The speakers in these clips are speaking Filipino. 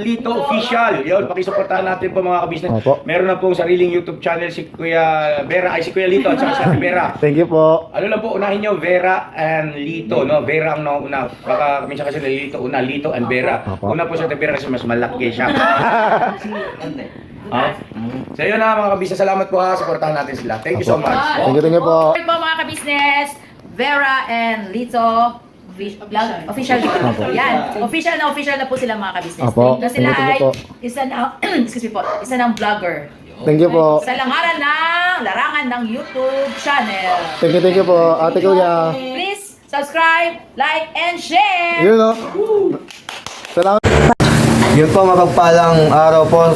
Lito Official. Yun, pakisuportahan natin po mga kabisnes. Meron na pong sariling YouTube channel si Kuya Vera, ay si Kuya Lito at saka si Ate Vera. Thank you po. Ano lang po, unahin nyo, Vera and Lito, no? Vera ang nauna. Baka minsan kasi Lito, una, Lito and Vera. Una po si Ate Vera kasi mas malaki siya. So yun na mga kabisnes, salamat po ha, supportahan natin sila. Thank you so much. Thank you po. Hello po mga kabisnes, Vera and Lito official yan. Official na po sila mga kabisnes. Apo. Na sila Thank ay you po. isa na excuse me po, isa ng vlogger. Thank you po. Sa langaran ng larangan ng YouTube channel. Thank you po. Ate Kuya. Please subscribe, like, and share. Yun o. Salamat. Yun po, mapagpalang araw po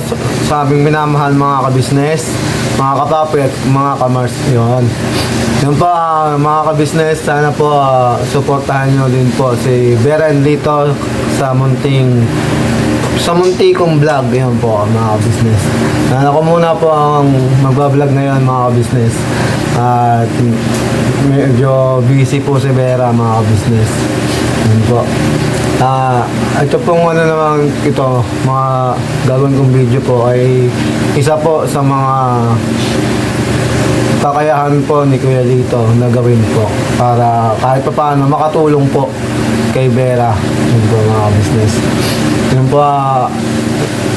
sa aming minamahal mga kabisnes, mga kapapi at mga kamars. Yun. Yun po mga kabisnes, sana po suportahan nyo din po si Vera and Lito sa munting kong vlog. Yun po mga kabisnes. Ako muna po ang magbablog ngayon mga kabisnes. At medyo busy po si Vera mga kabisnes. Yun po. Ito pong ano naman ito, mga gagawin kong video po ay isa po sa mga kakayahan po ni Kuya Lito na gawin po para kahit pa paano makatulong po kay Vera. Yun po mga business. Yun po,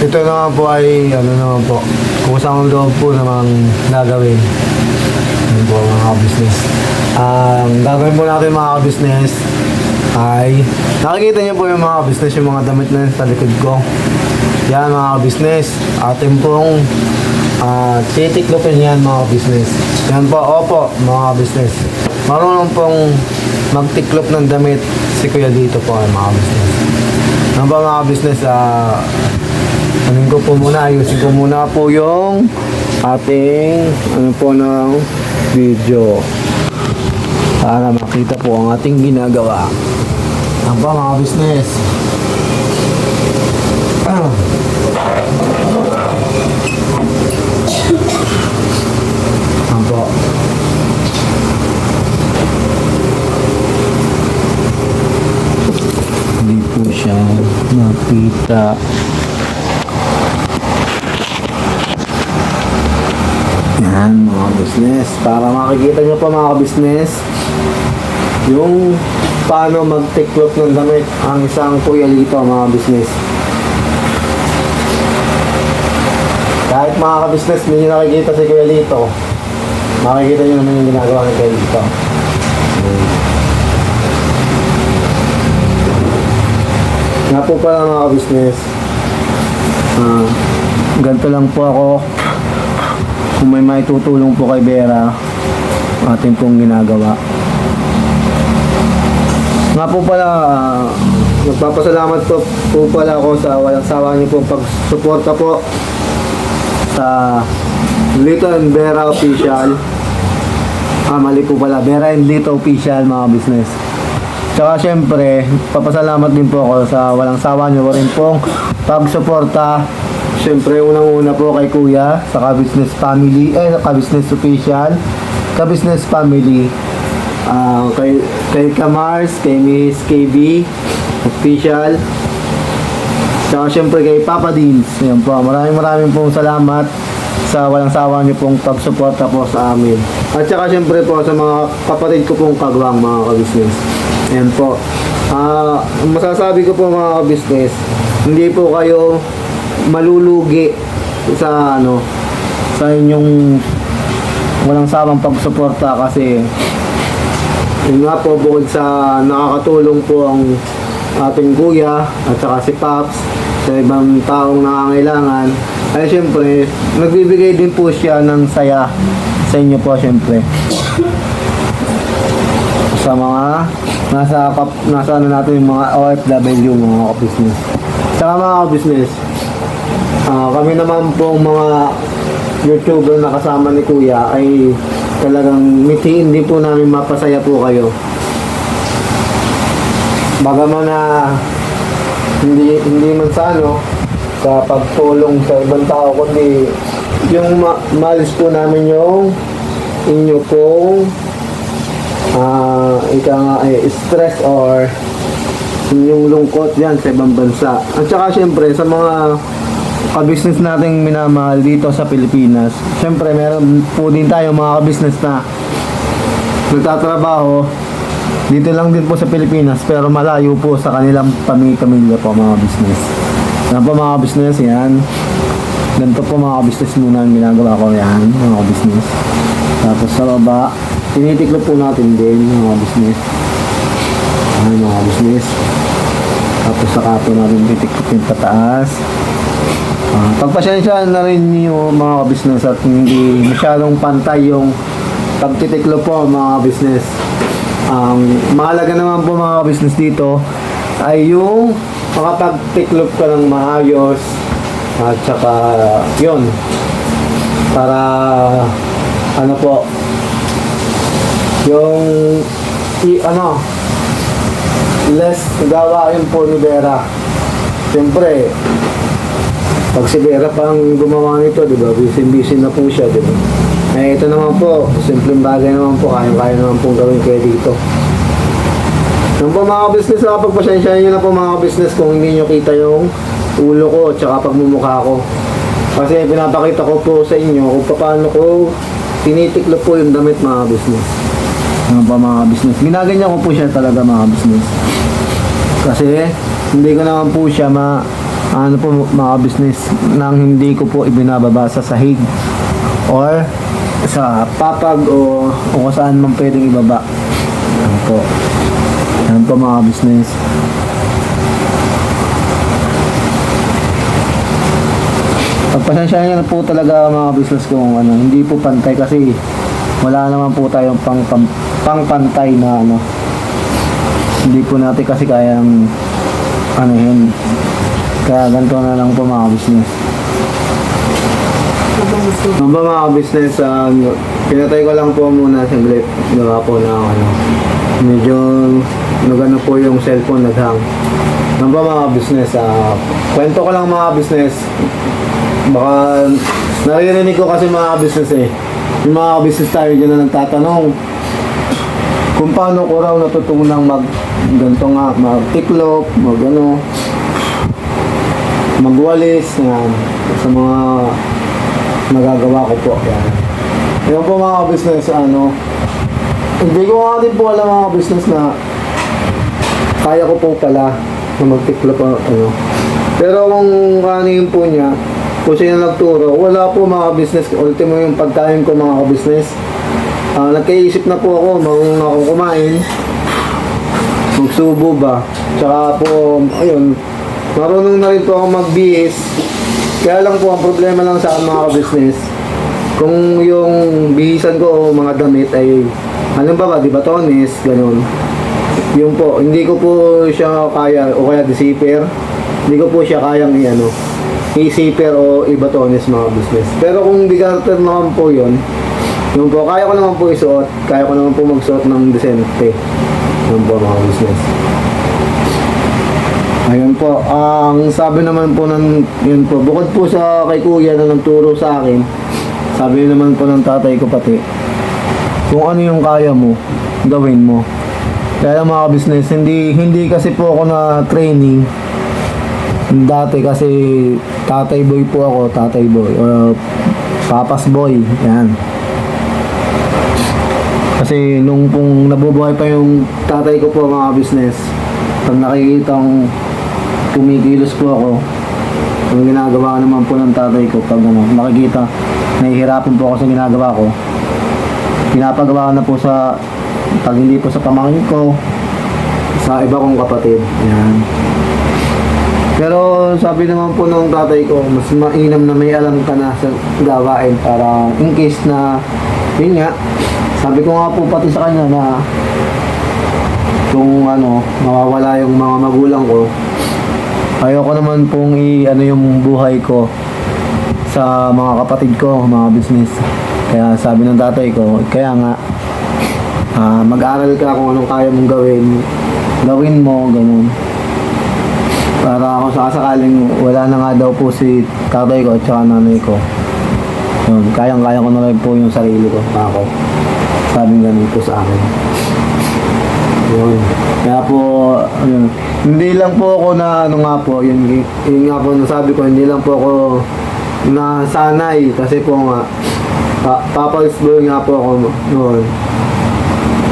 ito naman po ay ano naman po, kusang loob po namang gagawin. Yun po mga business. Ang gagawin po natin mga business ay nakikita niyo po yung mga business, yung mga damit na yun sa likod ko. Yan mga business, atin pong titiklopin yan mga business. Yan po, opo mga business, marunong pong magtiklop ng damit si Kuya dito po mga business. Yan po mga business, anin ko po muna, ayusin ko muna po yung ating ano po ng video para makita po ang ating ginagawa. Yan po mga business. Yan po. Hindi po siya makita. Yan mga business. Para makikita nyo pa mga business yung paano magtiklop ng damit ang isang Kuya Lito mga business. Kahit mga ka-business, hindi nyo nakikita si Kuya Lito, makikita nyo naman yung ginagawa ni Kuya Lito. Nga po pala mga ka-business, ganito lang po ako. Kung may maitutulong po kay Vera, atin pong ginagawa. Nga po pala, nagpapasalamat po pala ako sa walang sawa niyo pong pagsuporta po sa Lito and Vera Official. Mali po pala, Vera and Lito Official mga business. Tsaka syempre, papasalamat din po ako sa walang sawa niyo rin pong pagsuporta. Syempre, unang-una po kay Kuya sa Ka-Business Family, Ka-Business Official, Ka-Business Family. Kay Kamars, kay Miss KB Official, tsaka syempre kay Papa Dins. Ayan po, maraming pong salamat sa walang sawa niyo pong pagsuporta po sa amin. At tsaka syempre po sa mga kapatid ko pong kagwang mga ka-business. Ayan po, masasabi ko po mga ka-business, hindi po kayo malulugi sa sa inyong walang sawang pagsuporta kasi yun nga po, bukod sa nakakatulong po ang ating kuya at saka si Paps sa ibang taong nangangailangan, ay syempre nagbibigay din po siya ng saya sa inyo po syempre, sa mga nasa natin yung mga OFW mga ka-business. Saka mga ka-business, kami naman pong mga YouTuber na kasama ni Kuya ay talagang mitiin din po namin mapasaya po kayo. Bagaman na hindi man sa sa pagtulong sa ibang tao, kundi yung maalis po namin yung inyo pong stress or yung lungkot yan sa ibang bansa. At saka syempre sa mga ka-business nating minamahal dito sa Pilipinas, syempre meron po din tayo mga ka-business na nagtatrabaho dito lang din po sa Pilipinas pero malayo po sa kanilang pamilya po mga business. Yan po mga business yan. Ganito po mga business muna ang ginagawa ko yan mga business. Tapos sa baba, tinitiklop po natin din mga business. Ayan mga business. Tapos saka po natin titiklop yung pataas. Pagpasyensyahan na rin yung mga business at hindi masyadong pantay yung pagtitiklop po mga business. Mahalaga naman po mga business dito ay yung makapagtiklop ka ng maayos at saka yun para ano po yung less gawain po ni Vera. Siyempre pag si Vera pang gumawa nito, di ba? Busy na po siya, di ba? Eh, ito naman po, simpleng bagay naman po, kaya naman pong gawin kayo dito. Yung po mga business, pagpasensyahan nyo na po mga business kung hindi nyo kita yung ulo ko at saka pagmumukha ko. Kasi pinapakita ko po sa inyo kung paano ko tinitiklop po yung damit mga business. Yung po mga business, ginaganyan ko po siya talaga mga business. Kasi hindi ko naman po siya mga business nang hindi ko po ibinababa sa sahig or sa papag o kung saan man pwedeng ibaba. Yan po mga business. Pagpasensyahan nyo na po talaga mga business kung hindi po pantay kasi wala naman po tayong pang pantay na hindi po natin kasi kayang yun. Kaya ganito na lang po mga business. Ano ba mga business, pinatay ko lang po muna saglit. Gawa po na medyo nagano po yung cellphone naghang. Ano ba mga business, kwento ko lang mga business. Baka naririnig ko kasi mga business yung mga business tayo dyan na nagtatanong kung paano ko raw natutunang ganito nga, magtiklop, magwalis sa mga nagagawa ko po. Yan po mga business, hindi ko nga din po alam mga business na kaya ko po pala na magtiklop pero kung kanin po niya kung siya nagturo, wala po mga business. Ultimo yung pagkain ko mga business. Nagkaisip na po ako, marunong na akong kumain, magsubo ba. Tsaka po, ayun, marunong na rin po ako magbihis. Kaya lang po, ang problema lang sa mga business, kung yung bihisan ko o mga damit ay, di batones, ganun. Yung po, hindi ko po siya kaya, o kaya zipper, hindi ko po siya kayang i-zipper o i-batones mga business. Pero kung di-garter naman po yun po, kaya ko naman po isuot, kaya ko naman po magsuot ng decente. Yun po mga business. Ayun po, ang sabi naman po yun po, bukod po sa kay kuya na nagturo sa akin, sabi naman po ng tatay ko pati, kung ano yung kaya mo, gawin mo. Kaya mga business, hindi kasi po ako na training dati kasi tatay boy po ako, tatay boy or papas boy, yan. Kasi nung nabubuhay pa yung tatay ko po mga business, pag nakikitang kumikilos po ako, yung ginagawa naman po ng tatay ko, pag nakikita nahihirapan po ako sa ginagawa ko, pinapagawa na po pag hindi po sa pamangkin ko, sa iba kong kapatid, yan. Pero sabi naman po ng tatay ko, mas mainam na may alam ka na sa gawain para in case na, yun nga, sabi ko nga po pati sa kanya na kung mawawala yung mga magulang ko, ayoko naman pong yung buhay ko sa mga kapatid ko, mga business. Kaya sabi ng tatay ko, kaya nga, mag-aral ka kung anong kaya mong gawin mo, ganun. Para kung sakaling wala na nga daw po si tatay ko at saka nanay ko, yun, kayang-kaya ko na rin po yung sarili ko, ako. Sabi ganun po sa akin. Yun. Kaya po, ayun, hindi lang po ako na ano nga po, yun nga po nasabi ko, hindi lang po ako nasanay kasi po nga, papausboy nga po ako noon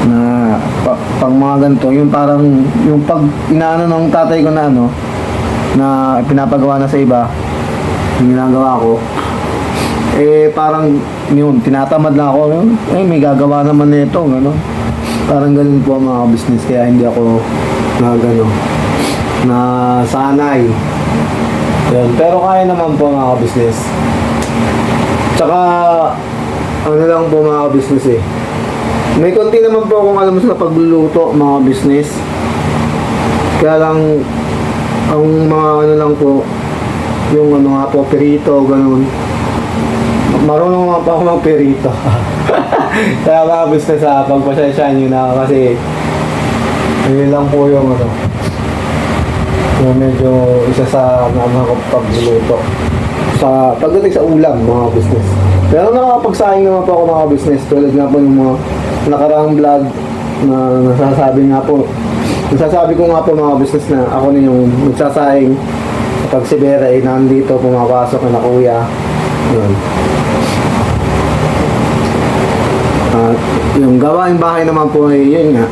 na pang mga ganito, yung parang, yung pag inaano ng tatay ko na ano, na pinapagawa na sa iba, yung ginagawa ko, eh parang yun, tinatamad na ako, may gagawa naman nito, gano'n. Parang ganun po ang mga business, kaya hindi ako na gano'n, na sanay. Yun. Pero kaya naman po mga business. Tsaka, ano lang po mga business eh. May konti naman po akong alam sa pagluluto mga business. Kaya lang, ang mga ano lang po, yung ano nga po, perito, ganun. Marunong nga pa ako mag-perito. Kaya mga business pagpasensyahan nyo na kasi yun lang po yung ano, yung medyo isa sa naman ko pagluluto sa pagdating sa ulam mga business. Pero nakakapagsaing naman po ako mga business tulad nga po yung mga nakaraang vlog na nasasabi ko nga po mga business na ako na yung nagsasaing kapag si Vera ay nandito pumapasok na kuya. Yun. Yung gawaing bahay naman po ay yun nga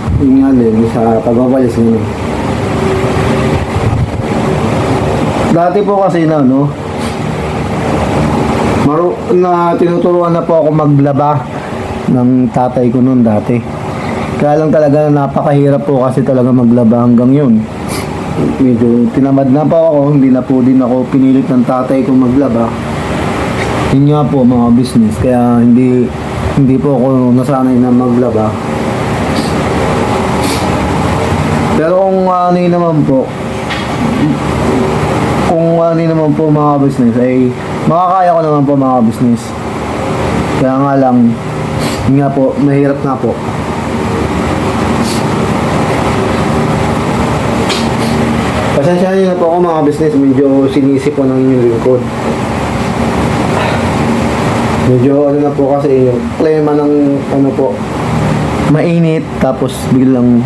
din sa pagbabalis yun. Dati po kasi na no, tinuturuan na po ako maglaba ng tatay ko noon dati. Kaya lang talaga napakahirap po kasi talaga maglaba hanggang yun. Medyo tinamad na po ako, hindi na po din ako pinilit ng tatay ko maglaba. Yun nga po mga business, kaya hindi po ako nasanay na maglaba. Pero kung ano naman po mga business ay makakaya ko naman po mga business. Kaya nga lang, yun nga po, mahirap nga po. Pasensya niyo na po ako mga business, medyo sinisip po ng inyong lingkod. Medyo ano na po kasi yung klima ng ano po, mainit tapos biglang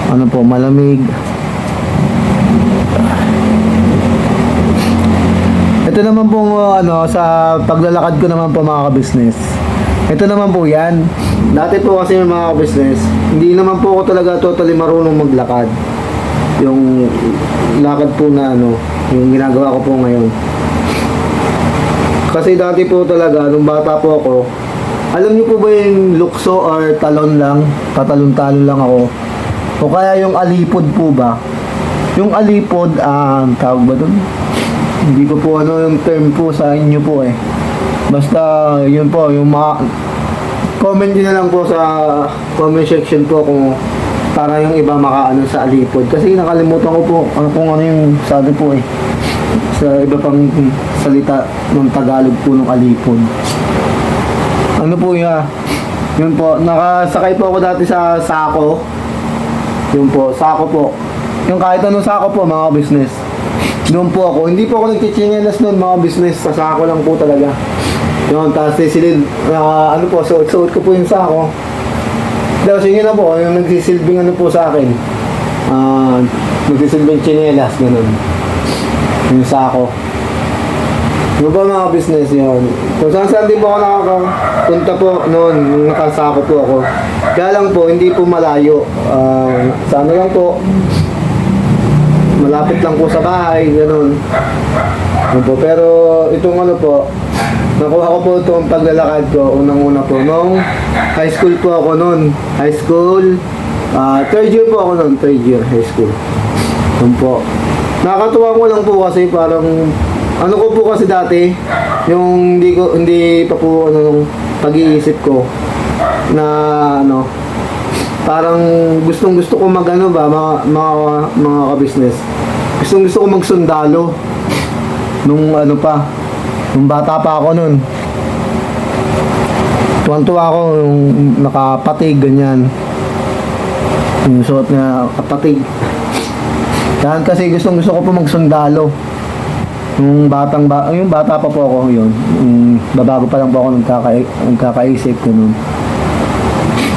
ano po, malamig. Ito naman po ano, sa paglalakad ko naman po mga ka-business. Ito naman po yan. Dati po kasi mga ka-business, hindi naman po ako talaga totally marunong maglakad. Yung lakad po na ano, yung ginagawa ko po ngayon. Kasi dati po talaga, nung bata po ako, alam niyo po ba yung lukso or talon lang? Tatalon-talon lang ako. O kaya yung alipod po ba? Yung alipod, tawag ba dun? Hindi ko po ano yung term po sa inyo po eh. Basta yun po, yung mga comment nyo na lang po sa comment section po kung para yung iba makaano sa alipod. Kasi nakalimutan ko po kung ano yung sabi po eh. Sa iba pang salita ng Tagalog po ng alipod. Ano po yun? Yun po, nakasakay po ako dati sa sako. Yun po, sako po. Yung kahit anong sako po mga business. Doon po ako, hindi po ako nagchichinelas noon mga business, sa sako lang po talaga. Yun, tapos sisilid, ano po, suot ko po yung sako. Tapos yun na po, yung nagsisilbing ano po sa akin. Nagsisilbing chinelas, ganun. Yung sako. Yung po mga business yun. Kung saan din po ako nakakapunta po noon, nung nakasako po ako. Kaya lang po, hindi po malayo. Sa ano lang po, malapit lang po sa bahay, gano'n. Pero itong ano po, nakuha ko po itong paglalakad ko, unang-una po, nung high school po ako noon. High school, third year po ako noon, third year high school. Yun po. Nakakatuwa ko lang po kasi parang, ano ko po kasi dati, yung hindi pa po ano, nung pag-iisip ko, na ano, parang gustong-gusto ko mag-ano ba, mga ka-business. Gustong-gusto ko magsundalo. Nung ano pa, nung bata pa ako nun. Tuwan-tuwa ako yung nakapatig, ganyan. Yung suot na kapatig. Yan kasi gustong-gusto ko po magsundalo. Yung bata pa po ako yun. Babago pa lang po ako nagkakaisip ko nun.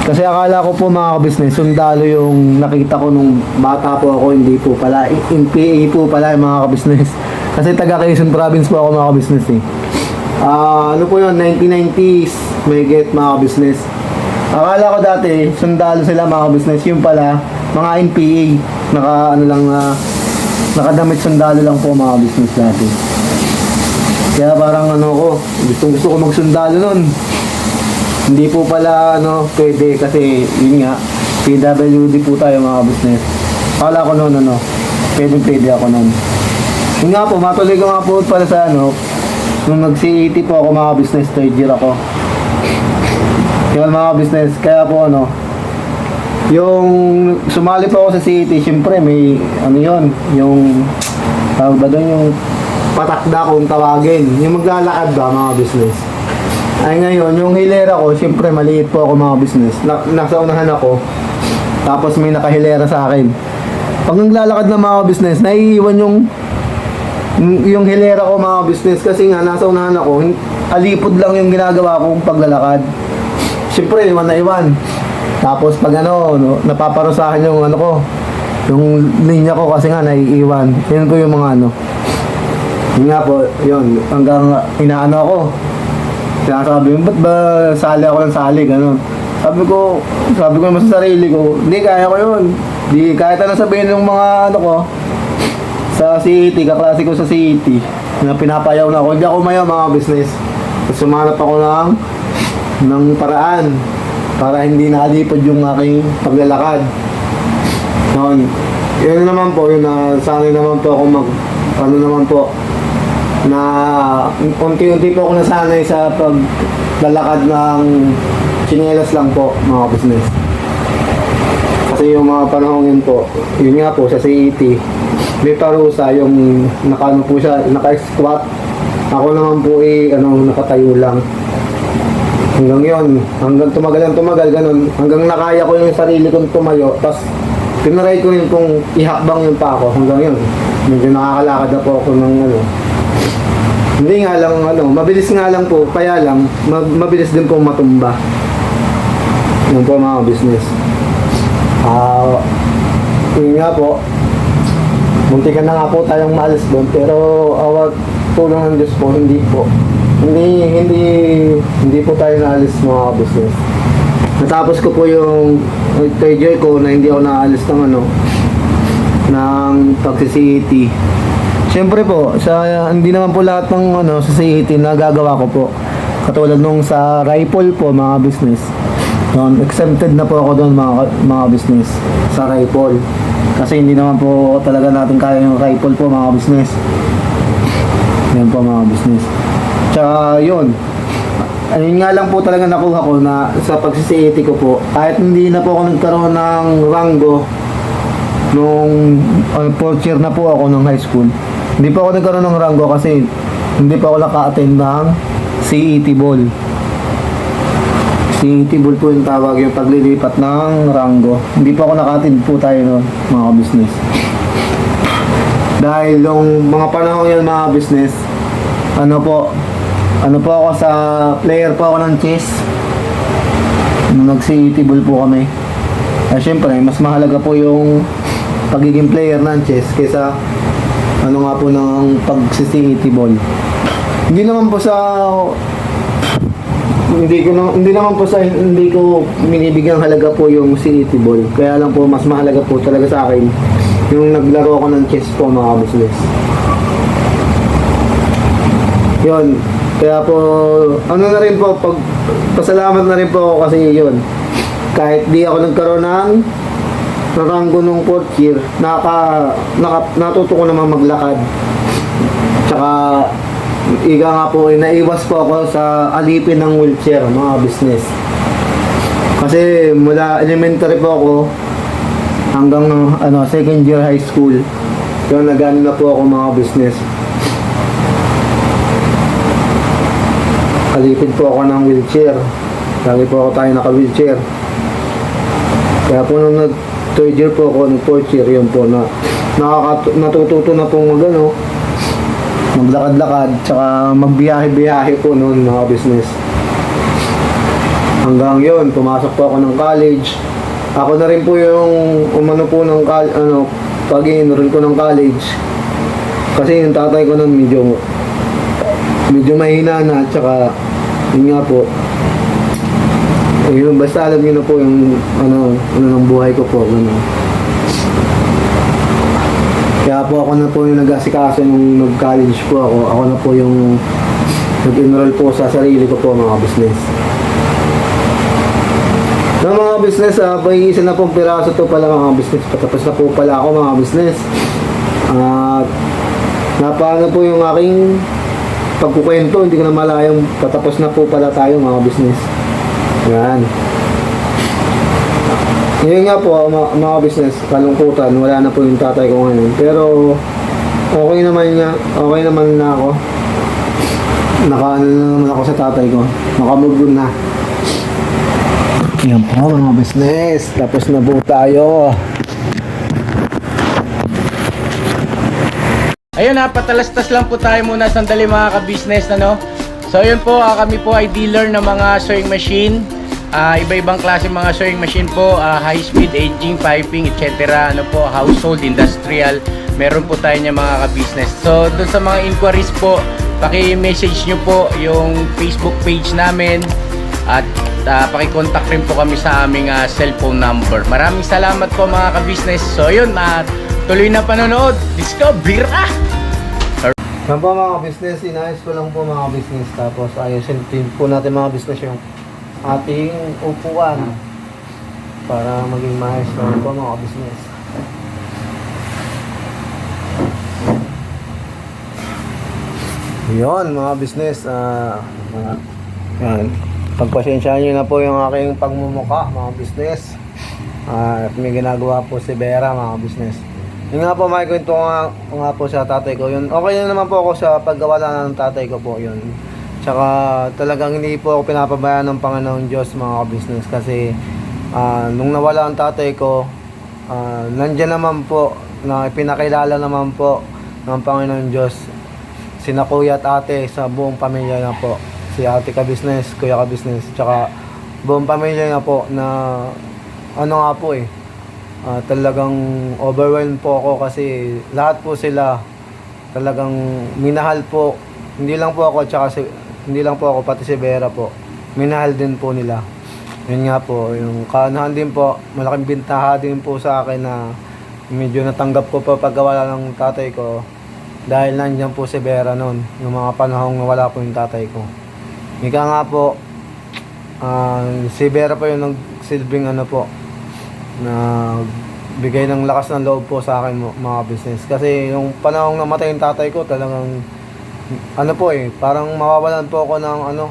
Kasi akala ko po mga ka-business, sundalo yung nakita ko nung bata po ako, hindi po pala. NPA po pala yung mga ka-business. Kasi taga Quezon Province po ako mga ka-business eh. Ano po yun, 1990s, may get mga ka-business. Akala ko dati, sundalo sila mga ka-business. Yung pala, mga NPA, nakadamit sundalo lang po mga ka-business dati. Kaya parang ko, gusto ko magsundalo nun. Hindi po pala pwede kasi yun nga, PWD po tayo mga business. Akala ko noon pwede ako noon. Yun nga po, matuloy ko nga po pala sa nung nag-CET po ako mga business, third year ako. Yun mga business, kaya po yung sumali po ako sa CET, syempre may yun, yung tawag ba doon, yung patakda kung tawagin, yung maglalakad ba mga business. Ay ngayon, yung hilera ko, siyempre maliit po ako mga business. Nasa unahan ako, tapos may nakahilera sa akin. Pag naglalakad ng mga business, naiiwan yung hilera ko mga business kasi nga nasa unahan ako, alipod lang yung ginagawa kong paglalakad. Siyempre, iwan na iwan. Tapos pag napaparusahan yung yung linya ko kasi nga naiiwan. Yun po yung mga Yun nga po, yun, hanggang inaano ako. Sinasabi mo, ba't ba sali ako ng sali, gano'n. Sabi ko naman sa sarili ko, hindi, kaya ko yun. Di, kahit ano sabihin ng mga ko, sa CET, kaklase ko sa CET, na pinapayaw na ako, hindi ako mayaw mga business. Tapos sumanap ako ng paraan, para hindi nakalipod yung aking paglalakad. Noon, yun naman po, yun na, sanay naman po ako na unti-unti po ako nasanay sa paglalakad ng tsinelas lang po mga business. Kasi yung mga panahon yun po, yun nga po sa CET, may parusa yung po siya, naka-squat. Ako naman po nakatayo lang. Hanggang yun, hanggang tumagal ganun, hanggang nakaya ko yung sarili kong tumayo, tapos tinaray ko rin kung ihakbang yung pa ako, hanggang yun. Medyo nakakalakad na po ako ng Hindi nga lang, mabilis nga lang po, kaya lang, mabilis din po matumba. Yun po mga business. Yun nga po, muntikan na nga po tayong maalis doon, pero awat tulong ng Diyos po, hindi po. Hindi po tayo naalis mga business. Natapos ko po yung third year ko na hindi ako naalis ng pag-CET. Siyempre po, hindi naman po lahat ng sa CET nagagawa ko po. Katulad nung sa rifle po mga business. Exempted na po ako doon mga business sa rifle. Kasi hindi naman po talaga natin kaya yung rifle po mga business. Yan po mga business. Tsaka yun. Ayun nga lang po talaga nakuha ko na sa pag-CET ko po. Kahit hindi na po ako nagkaroon ng rango nung fourth year na po ako ng high school. Hindi pa ako nagkaroon ng rango kasi hindi pa ako naka-attend ng CET Ball. CET Ball po yung tawag, yung paglilipat ng rango. Hindi pa ako naka-attend po tayo mga business. Dahil yung mga panahon yan mga business, ano po ako sa player po ako ng chess. Nung nag-CET Ball po kami. Siyempre, mas mahalaga po yung pagiging player ng chess kaysa nga po ng pag-CET Ball. Hindi ko binibigyan halaga po yung CET Ball. Kaya lang po mas mahalaga po talaga sa akin yung naglaro ako ng chess po mga business. Yun. Kaya po na rin po, pasalamat na rin po ako kasi yun. Kahit di ako nagkaroon ng rango nung fourth year, natuto ko naman maglakad. Tsaka iga nga po, naiwas po ako sa alipin ng wheelchair mga business. Kasi mula elementary po ako hanggang second year high school, yun nagano na po ako mga business. Alipin po ako ng wheelchair. Lagi po ako tayo naka-wheelchair. Kaya po nung third year po ako, ng fourth year, yun po natututo na po maglakad-lakad, tsaka magbiyahe-biyahe po noon mga business. Hanggang yon pumasok po ako ng college. Ako na rin po yung umano po ng pag-enroll ko ng college. Kasi yung tatay ko nun medyo mahina na, tsaka yun nga po. Yun, basta alam niyo na po yung ano ng buhay ko po, ano. Kaya po ako na po yung nag-asikaso nung nag-college po ako. Ako na po yung nag-enroll po sa sarili ko po, mga business. Na mga business, may isa na pong piraso to pala, mga business. Patapos na po pala ako, mga business. At napaano po yung aking pagkukwento, hindi ko na malayang patapos na po pala tayo, mga business. Yan. Yun nga po, mga business, kalungkutan, wala na po yung tatay ko ngayon. Pero okay naman na ako. Nakaano na naman ako sa tatay ko. Nakamove na. Yan po, mga business. Tapos na po tayo. Ayun ha, patalastas lang po tayo muna sandali mga ka-business, ano? So yun po, kami po ay dealer ng mga sewing machine. Iba-ibang klase mga sewing machine po, high speed, aging, piping, etc. Ano po, household, industrial. Meron po tayo niya mga ka-business. So doon sa mga inquiries po, paki-message nyo po yung Facebook page namin. At paki-contact rin po kami sa aming cellphone number. Maraming salamat po mga ka-business. So yun, tuloy na panonood. Let's go, bira! Yan po mga business, inayos ko lang po mga business. Tapos ayusin din po natin mga business yung ating upuan para maging maayos naman po mga business. Yun mga business, yan. Pagpasensyaan nyo na po yung aking pagmumuka mga business. At may ginagawa po si Vera mga business. Yun nga po, may kwento ko nga po sa tatay ko. Yun, okay na naman po ako sa paggawa ng tatay ko po yun. Tsaka talagang hindi po ako pinapabayaan ng Panginoon Diyos mga business. Kasi nung nawala ang tatay ko, nandyan naman po na pinakilala naman po ng Panginoon Diyos sina kuya at ate sa buong pamilya na po. Si ate ka-business, kuya ka-business, tsaka buong pamilya na po na ano nga po talagang overwhelmed po ako kasi lahat po sila talagang minahal po. Hindi lang po ako, hindi lang po ako, pati si Vera po. Minahal din po nila. Yun nga po, yung kaanahan din po, malaking bintaha din po sa akin na medyo natanggap ko pa pagkawala ng tatay ko dahil nandiyan po si Vera noon, yung mga panahong nawala po yung tatay ko. Ika nga po, si Vera po yung nagsilbing ano po, na bigay ng lakas ng loob po sa akin mga business. Kasi yung panahong namatay yung tatay ko, talagang ano po parang mawawalan po ako ng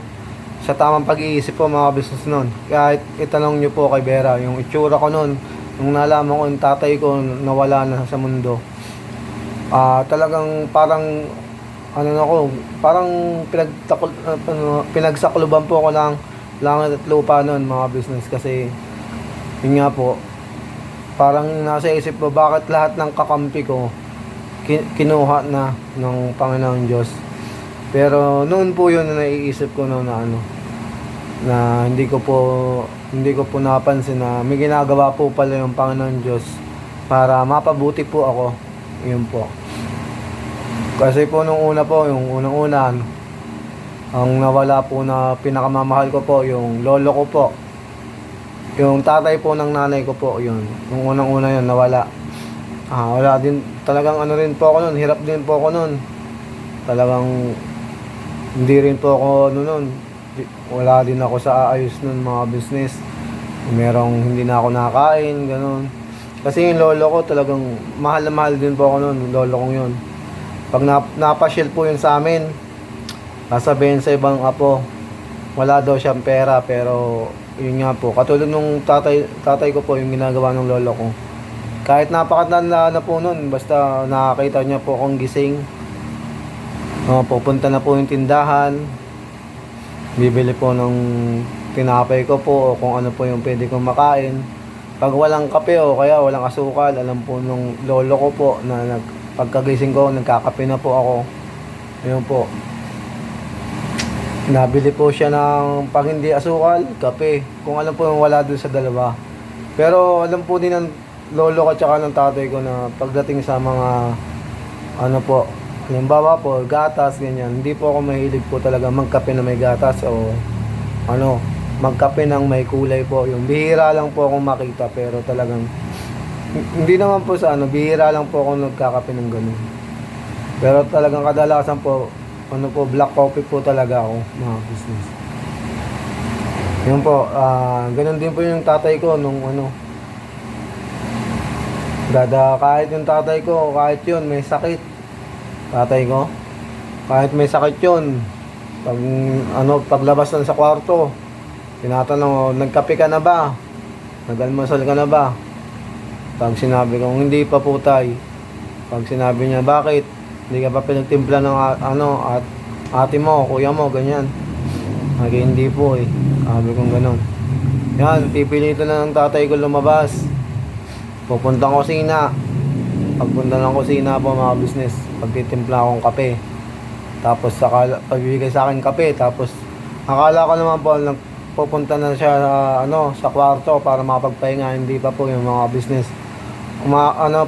sa tamang pag-iisip po mga business noon. Kahit itanong nyo po kay Vera, yung itsura ko noon, nung nalaman ko yung tatay ko nawala na sa mundo, talagang parang parang pinagsakluban po ako ng langit at lupa noon mga business. Kasi yun nga po, parang nasa isip ko bakit lahat ng kakampi ko kinuha na ng Panginoong Diyos. Pero noon po yun na naiisip ko noon na hindi ko po napansin na may ginagawa po pala yung Panginoong Diyos para mapabuti po ako. Yun po. Kasi po nung una po, yung unang-una, ang nawala po na pinakamamahal ko po, yung lolo ko po. Yung tatay po ng nanay ko po, yun. Nung unang-una yun, nawala. Wala din, talagang rin po ako nun, hirap din po ako nun. Talagang, hindi rin po ako nun. Wala din ako sa ayos nun mga business. Merong hindi na ako nakakain, ganun. Kasi yung lolo ko talagang mahal na mahal din po ako nun, yung lolo kong yun. Pag napasyal po yun sa amin, sasabihin sa ibang apo, wala daw siyang pera, pero yun nga po, katulad nung tatay ko po yung ginagawa ng lolo ko. Kahit napakatanda na po nun, basta nakakita niya po akong gising, pupunta na po yung tindahan, bibili po ng tinapay ko po o kung ano po yung pwede kong makain. Pag walang kape o kaya walang asukal, alam po nung lolo ko po na pagkagising ko, nagkakape na po ako. Yun po. Nabili po siya ng pag hindi asukal, kape. Kung alam po yung wala dun sa dalawa. Pero alam po din ng lolo ko tsaka ng tatay ko na pagdating sa mga ano po, halimbawa po, gatas, ganyan. Hindi po ako mahilig po talaga magkape na may gatas o ano, magkape ng may kulay po. Yung bihira lang po akong makita pero talagang hindi naman po sa ano, bihira lang po ako nagkakape ng ganun. Pero talagang kadalasan po, ano po, black coffee po talaga ako, mga business. Yun po, ganun din po yung tatay ko nung ano, kahit yung tatay ko, kahit yun, may sakit. Tatay ko, kahit may sakit yun, pag, ano, paglabas lang sa kwarto, tinatanong, nagkape ka na ba? Nag-almusal ka na ba? Pag sinabi ko, hindi pa po tay. Pag sinabi niya, bakit? Hindi ka pa pinagtimpla ng ano, at ate mo, kuya mo, ganyan. Hindi po eh. Sabi kong ganon. Yan, pipilitan na ng tatay ko lumabas. Pupuntang kusina. Pagpunta ng kusina po mga business, pagtitimpla akong kape. Tapos pagbibigay sa akin kape, tapos akala ko naman po pupunta na siya sa ano, sa kwarto para makapagpahinga. Hindi pa po yung mga business.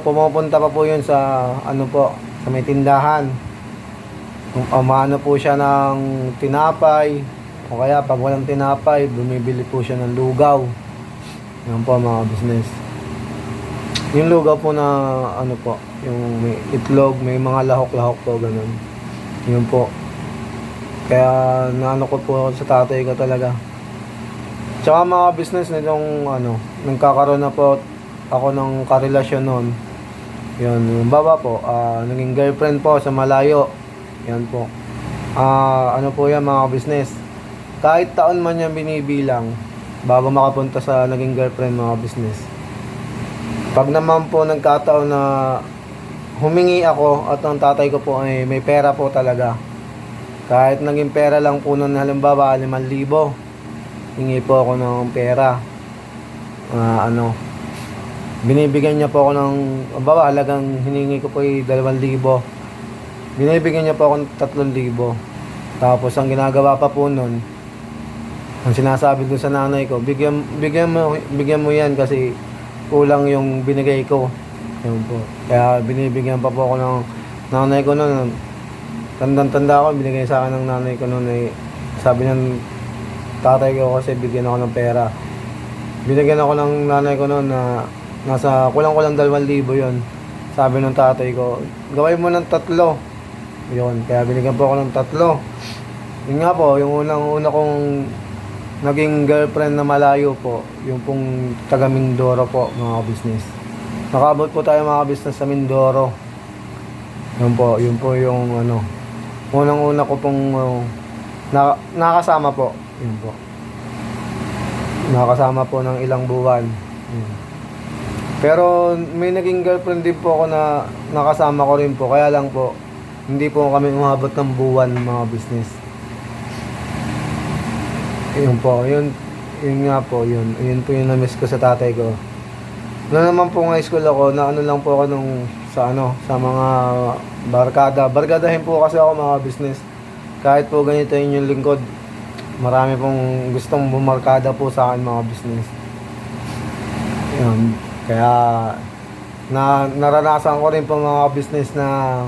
Pumupunta pa po yun sa ano po, sa may tindahan. Umano po siya ng tinapay, o kaya pag walang tinapay, bumibili po siya ng lugaw. Yan po mga business. Yung lugaw po na ano po, yung may itlog, may mga lahok-lahok po, ganun. Yun po. Kaya naano ko po sa tatay ko talaga. Tsaka mga business nitong ano, nagkakaroon na po ako ng karelasyon noon. Yun, yung baba po, naging girlfriend po sa malayo. Yan po. Ano po yan mga business. Kahit taon man yan binibilang bago makapunta sa naging girlfriend mga business. Pag naman po nagkataon na humingi ako at ang tatay ko po ay may pera po talaga. Kahit naging pera lang po nun, halimbawa 5,000. Hingi po ako ng pera. Binibigyan niya po ako ng, halagang hiningi ko po ay 2,000. Binibigyan niya po ako ng 3,000. Tapos ang ginagawa pa po nun, ang sinasabi dun sa nanay ko, bigyan mo yan kasi kulang yung binigay ko. Yun po. Kaya binibigyan pa po ako ng nanay ko nun. Tandang-tanda ko, binigay sa akin ng nanay ko nun ay sabi ng tatay ko kasi bigyan ako ng pera. Binigyan ako ng nanay ko nun na nasa kulang-kulang 2,000 yun. Sabi ng tatay ko, gawin mo ng 3. Yun, kaya binigyan po ako ng 3. Yun nga po, yung una kong naging girlfriend na malayo po, yung pong taga Mindoro po, mga business. Nakabot po tayo mga business sa Mindoro. Yun po yung ano, unang-una ko pong nakasama po. Yun po. Nakasama po ng ilang buwan. Yun. Pero may naging girlfriend din po ako na nakasama ko rin po. Kaya lang po, hindi po kami umabot ng buwan mga business. Yun po, yun nga po, yun po yung na-miss ko sa tatay ko. Noon naman po ng high school ako, na ano lang po ako sa mga barkada. Barkadahin po kasi ako mga business. Kahit po ganito yun yung lingkod, marami pong gustong bumarkada po sa akin mga business. Yun. Kaya naranasan ko rin po mga business na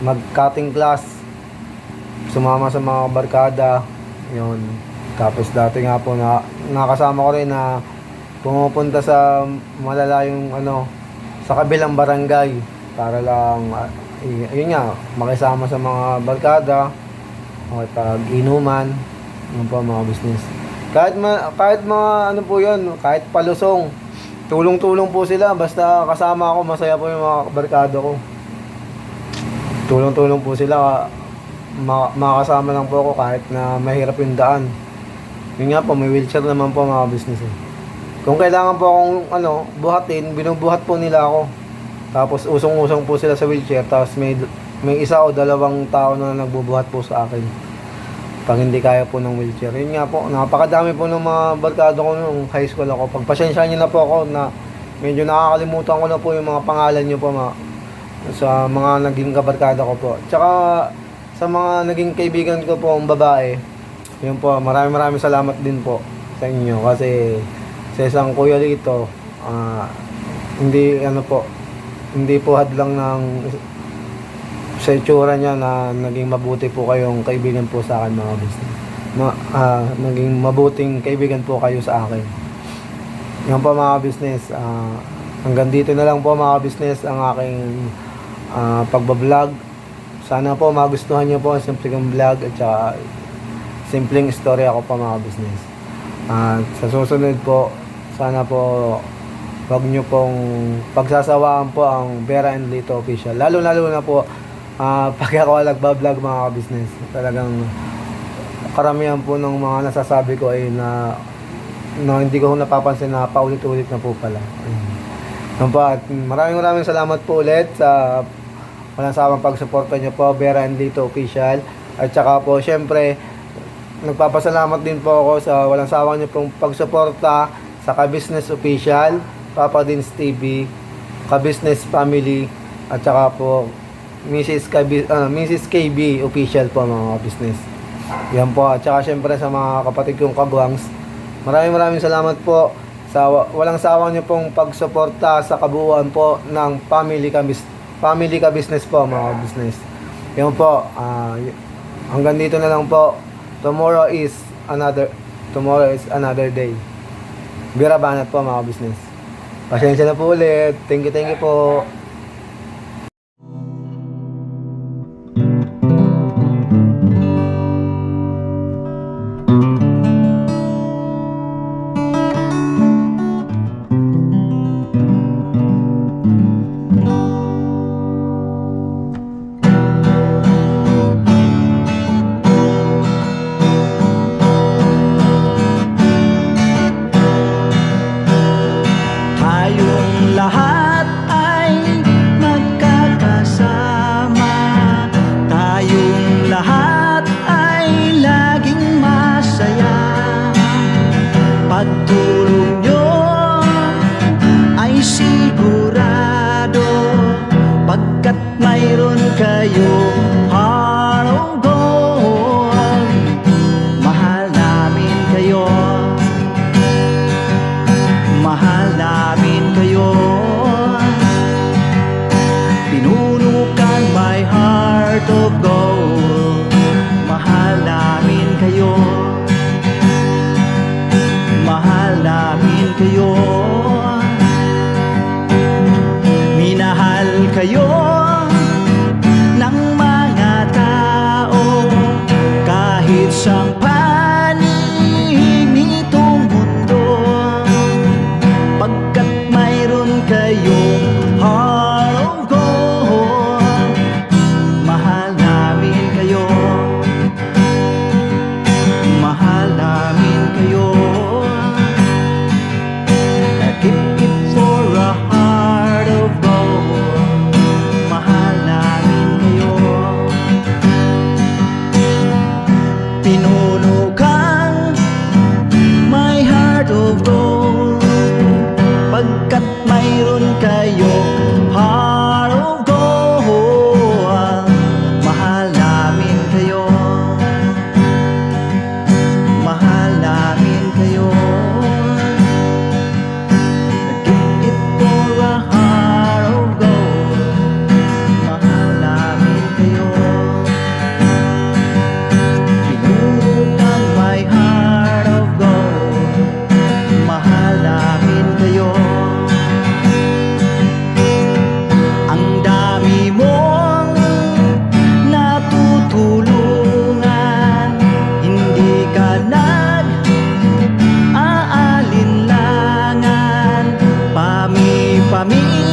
mag-cutting class, sumama sa mga barkada. Yun. Tapos dati nga po nakasama ko rin na pumupunta sa malalayong sa kabilang barangay para lang yun nga, makisama sa mga barkada o pag-inuman. Yun po mga business. Kahit mga po yun, kahit palusong, tulong-tulong po sila. Basta kasama ako, masaya po yung mga barkada ko. Tulong-tulong po sila. Makakasama lang po ako kahit na mahirap yung daan. Yun nga po, may wheelchair naman po mga business eh. Kung kailangan po akong buhatin, binubuhat po nila ako. Tapos usong-usong po sila sa wheelchair. Tapos may 1 o 2 tao na nagbubuhat po sa akin pag hindi kaya po ng wheelchair. Yun nga po, napakadami po ng mga barkada ko nung high school ako. Pagpasensya niyo na po ako na medyo nakakalimutan ko na po yung mga pangalan niyo po sa mga naging kabarkada ko po. Tsaka sa mga naging kaibigan ko po ang babae, Yun po, maraming salamat din po sa inyo kasi sa isang Kuya Lito, hindi po hadlang ng sa itsura niya na naging mabuti po kayong kaibigan po sa akin mga business. Naging mabuting kaibigan po kayo sa akin. Yan po mga business. Hanggang dito na lang po mga business ang aking pagbablog. Sana po magustuhan niyo po ang simpleng vlog at saka simpleng istorya ko pa mga business. Sa susunod po, sana po wag niyo pong pagsasawaan po ang Vera and Lito Official. Lalo na po pag ako nagbablog mga business. Talagang karamihan po ng mga nasasabi ko ay na hindi ko napapansin na paulit-ulit na po pala. At maraming salamat po ulit sa walang sawang pagsuporta niyo po Vera and Lito Official. At saka po syempre nagpapasalamat din po ako sa walang sawang niyo pong pagsuporta sa Ka-Business Official, Papa Dins TV, Ka-Business Family, at saka po Mrs. KB Official po mga business. Yan po. At saka syempre sa mga kapatid kong kagwangs, maraming salamat po sa walang sawang niyo pong pagsuporta sa kabuuan po ng Family Ka-Business po mga business. Yan po. Hanggang dito na lang po. Tomorrow is another day. Vera Banat po mga business. Pasensya na po ulit. Thank you po. Tayong lahat ay magkakasama, tayong lahat ay laging masaya. Pagtulong nyo ay sigurado, pagkat mayroon kayong heart of gold. Mahal namin kayo, mahal namin kayo. Pinuno kang my heart of gold. Mahal namin kayo, mahal namin kayo. Minahal kayo ng mga tao kahit sang panig nitong mundo, pagkat mayroon kayong heart of gold. Mahal namin kayo, mahal namin kayo. Keep it for a heart of gold. Mahal namin kayo. Pinuno kang my heart of gold, pagkat mayroon kayo heart of gold. Mahal namin kayo, mahal namin kayo. Keep it for a heart of gold. Mahal namin kayo. Pinuno kang my heart of gold. Mahal namin kayo. Ang dami mong natutulungan, hindi ka nag-aalinlangan. Pami-pami